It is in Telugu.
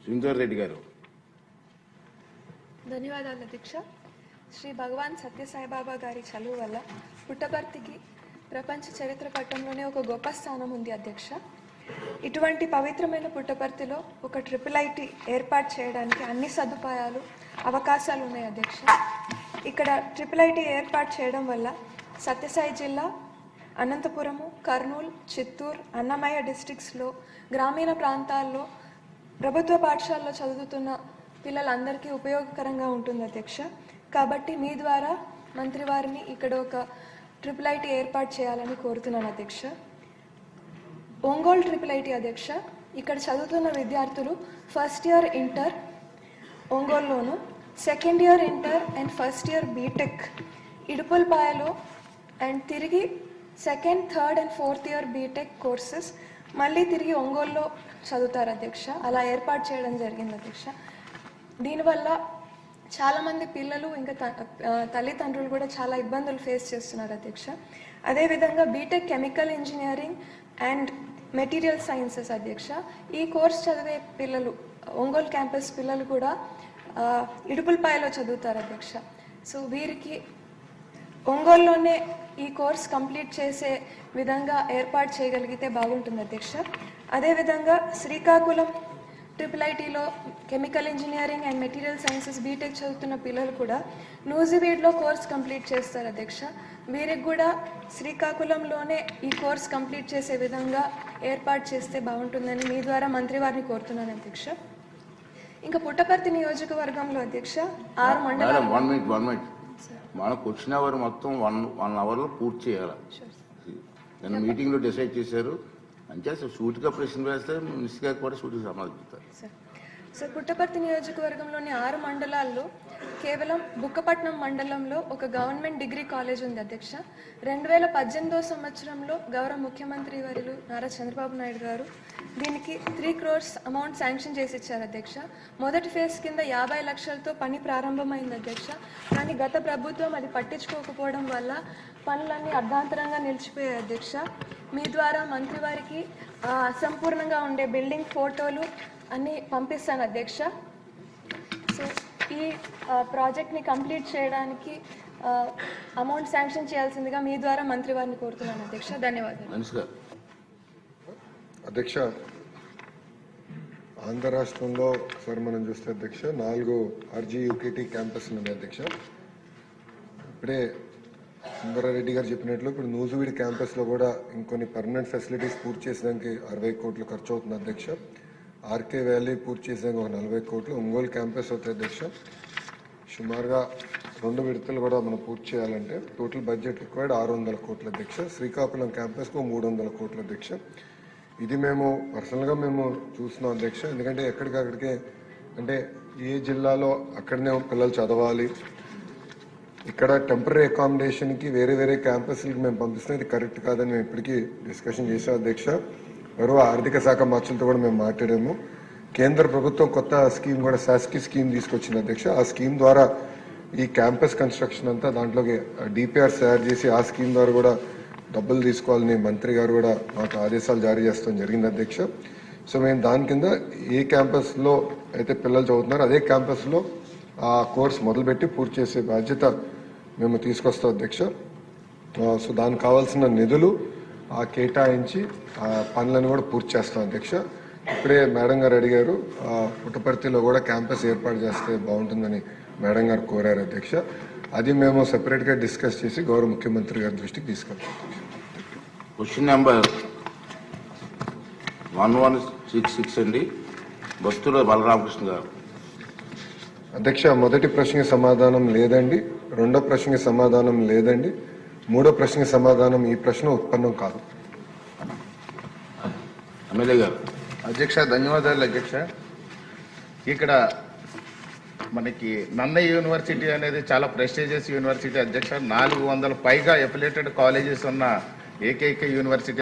శ్రీధర్ రెడ్డి గారు. ధన్యవాదాలు అధ్యక్ష. శ్రీ భగవాన్ సత్యసాయిబాబా గారి చలువు వల్ల పుట్టపర్తికి ప్రపంచ చరిత్ర పట్టంలోనే ఒక గొప్ప స్థానం ఉంది అధ్యక్ష. ఇటువంటి పవిత్రమైన పుట్టపర్తిలో ఒక IIIT ఏర్పాటు చేయడానికి అన్ని సదుపాయాలు అవకాశాలు ఉన్నాయి అధ్యక్ష. ఇక్కడ IIIT ఏర్పాటు చేయడం వల్ల సత్యసాయి జిల్లా, అనంతపురము, కర్నూలు, చిత్తూరు, అన్నమయ్య డిస్ట్రిక్ట్స్లో గ్రామీణ ప్రాంతాల్లో ప్రభుత్వ పాఠశాలలో చదువుతున్న పిల్లలందరికీ ఉపయోగకరంగా ఉంటుంది అధ్యక్ష. కాబట్టి మీ ద్వారా మంత్రి వారిని ఇక్కడ ఒక IIIT ఏర్పాటు చేయాలని కోరుతున్నాను అధ్యక్ష. ఒంగోలు IIIT అధ్యక్ష, ఇక్కడ చదువుతున్న విద్యార్థులు ఫస్ట్ ఇయర్ ఇంటర్ ఒంగోలులోను, second year inter and first year BTech ఇడుపులపాయలో, అండ్ తిరిగి second, third and fourth year BTech courses మళ్ళీ తిరిగి ఒంగోలులో చదువుతారు అధ్యక్ష. అలా ఏర్పాటు చేయడం జరిగింది అధ్యక్ష. దీనివల్ల చాలామంది పిల్లలు ఇంకా తల్లిదండ్రులు కూడా చాలా ఇబ్బందులు ఫేస్ చేస్తున్నారు అధ్యక్ష. అదేవిధంగా BTech chemical engineering and material sciences అధ్యక్ష, ఈ కోర్స్ చదివే పిల్లలు, ఒంగోలు క్యాంపస్ పిల్లలు కూడా ఇడుపులపాయలో చదువుతారు అధ్యక్ష. సో వీరికి ఒంగోలులోనే ఈ కోర్స్ కంప్లీట్ చేసే విధంగా ఏర్పాటు చేయగలిగితే బాగుంటుంది అధ్యక్ష. అదేవిధంగా శ్రీకాకుళం IIITలో chemical engineering and material sciences BTech చదువుతున్న పిల్లలు కూడా నూజివీడ్లో కోర్స్ కంప్లీట్ చేస్తారు అధ్యక్ష. వీరికి కూడా శ్రీకాకుళంలోనే ఈ కోర్స్ కంప్లీట్ చేసే విధంగా ఏర్పాటు చేస్తే బాగుంటుందని మీ ద్వారా మంత్రి వారిని కోరుతున్నాను అధ్యక్ష. ఇంకా పుట్టపర్తి నియోజకవర్గంలో అధ్యక్ష 6 మండలాలు. మనకు వచ్చిన అవర్ మొత్తం 1 అవర్లో పూర్తి చేయాలి. నేను మీటింగ్లో డిసైడ్ చేశారు. అంటే సూటిగా ప్రశ్న వేస్తే మినిస్టర్ గారు కూడా సూటిగా సమాధానం. సార్, పుట్టపర్తి నియోజకవర్గంలోని 6 మండలాల్లో కేవలం బుక్కపట్నం మండలంలో ఒక గవర్నమెంట్ డిగ్రీ కాలేజ్ ఉంది అధ్యక్ష. 2018వ సంవత్సరంలో గౌరవ ముఖ్యమంత్రి వర్యులు నారా చంద్రబాబు నాయుడు గారు దీనికి 3 crores అమౌంట్ శాంక్షన్ చేసి ఇచ్చారు అధ్యక్ష. మొదటి ఫేజ్ కింద 50 లక్షలతో పని ప్రారంభమైంది అధ్యక్ష. కానీ గత ప్రభుత్వం అది పట్టించుకోకపోవడం వల్ల పనులన్నీ అర్ధాంతరంగా నిలిచిపోయాయి అధ్యక్ష. మీ ద్వారా మంత్రి వారికి అసంపూర్ణంగా ఉండే బిల్డింగ్ ఫోటోలు అన్నీ పంపిస్తాను అధ్యక్ష. సో ఈ ప్రాజెక్ట్ని కంప్లీట్ చేయడానికి అమౌంట్ శాంక్షన్ చేయాల్సిందిగా మీ ద్వారా మంత్రి వారిని కోరుతున్నాను అధ్యక్ష. ధన్యవాదాలు అధ్యక్ష. ఆంధ్ర రాష్ట్రంలో సార్ మనం చూస్తే అధ్యక్ష 4 RGUKT క్యాంపస్ ఉన్నాయి అధ్యక్ష. ఇప్పుడే సుందరారెడ్డి గారు చెప్పినట్లు ఇప్పుడు నూజివీడ్ క్యాంపస్లో కూడా ఇంకొన్ని పర్మనెంట్ ఫెసిలిటీస్ పూర్తి చేసడానికి 60 కోట్లు ఖర్చు అవుతుంది అధ్యక్ష. ఆర్కే వ్యాలీ పూర్తి చేసాక ఒక 40 కోట్లు. ఒంగోలు క్యాంపస్ అవుతుంది అధ్యక్ష. సుమారుగా 2 విడతలు కూడా మనం పూర్తి చేయాలంటే టోటల్ బడ్జెట్ రిక్వైర్డ్ 600 కోట్ల అధ్యక్ష. శ్రీకాకుళం క్యాంపస్కు 300 కోట్ల అధ్యక్ష. ఇది మేము పర్సనల్గా మేము చూస్తున్నాం అధ్యక్ష. ఎందుకంటే ఎక్కడికక్కడికే అంటే ఏ జిల్లాలో అక్కడనే పిల్లలు చదవాలి, ఇక్కడ టెంపరీ అకామిడేషన్కి వేరే క్యాంపస్లకి మేము పంపిస్తున్నాం. ఇది కరెక్ట్ కాదని మేము ఇప్పటికీ డిస్కషన్ చేసాం అధ్యక్ష. మరో ఆర్థిక శాఖ మంత్రులతో కూడా మేము మాట్లాడాము. కేంద్ర ప్రభుత్వం కొత్త స్కీమ్ కూడా శాస్కి స్కీమ్ తీసుకొచ్చింది అధ్యక్ష. ఆ స్కీమ్ ద్వారా ఈ క్యాంపస్ కన్స్ట్రక్షన్ అంతా దాంట్లోకి DPRs తయారు చేసి ఆ స్కీమ్ ద్వారా కూడా డబ్బులు తీసుకోవాలని మంత్రి గారు కూడా మాకు ఆదేశాలు జారీ చేస్తాం జరిగింది అధ్యక్ష. సో మేము దాని కింద ఏ క్యాంపస్లో అయితే పిల్లలు చదువుతున్నారో అదే క్యాంపస్లో ఆ కోర్స్ మొదలుపెట్టి పూర్తి చేసే బాధ్యత మేము తీసుకొస్తాం అధ్యక్ష. సో దానికి కావాల్సిన నిధులు కేటాయించి ఆ పనులను కూడా పూర్తి చేస్తాం అధ్యక్ష. ఇప్పుడే మేడం గారు అడిగారు పుట్టపర్తిలో కూడా క్యాంపస్ ఏర్పాటు చేస్తే బాగుంటుందని మేడం గారు కోరారు అధ్యక్ష. అది మేము సెపరేట్గా డిస్కస్ చేసి గౌరవ ముఖ్యమంత్రి గారి దృష్టికి తీసుకెళ్తాం. క్వశ్చన్ నెంబర్ 1166 అండి, బస్తుల బలరామకృష్ణ గారు. అధ్యక్ష, మొదటి ప్రశ్నకి సమాధానం లేదండి, రెండో ప్రశ్నకి సమాధానం లేదండి, మూడో ప్రశ్నకి సమాధానం ఈ ప్రశ్న ఉత్పన్నం కాదు. ఎమ్మెల్యే గారు. అధ్యక్ష ధన్యవాదాలు అధ్యక్ష. ఇక్కడ మనకి నన్నయ్య యూనివర్సిటీ అనేది చాలా ప్రెస్టీజియస్ యూనివర్సిటీ అధ్యక్ష. 400 పైగా ఎఫిలియేటెడ్ కాలేజెస్ ఉన్న ఏకైక యూనివర్సిటీ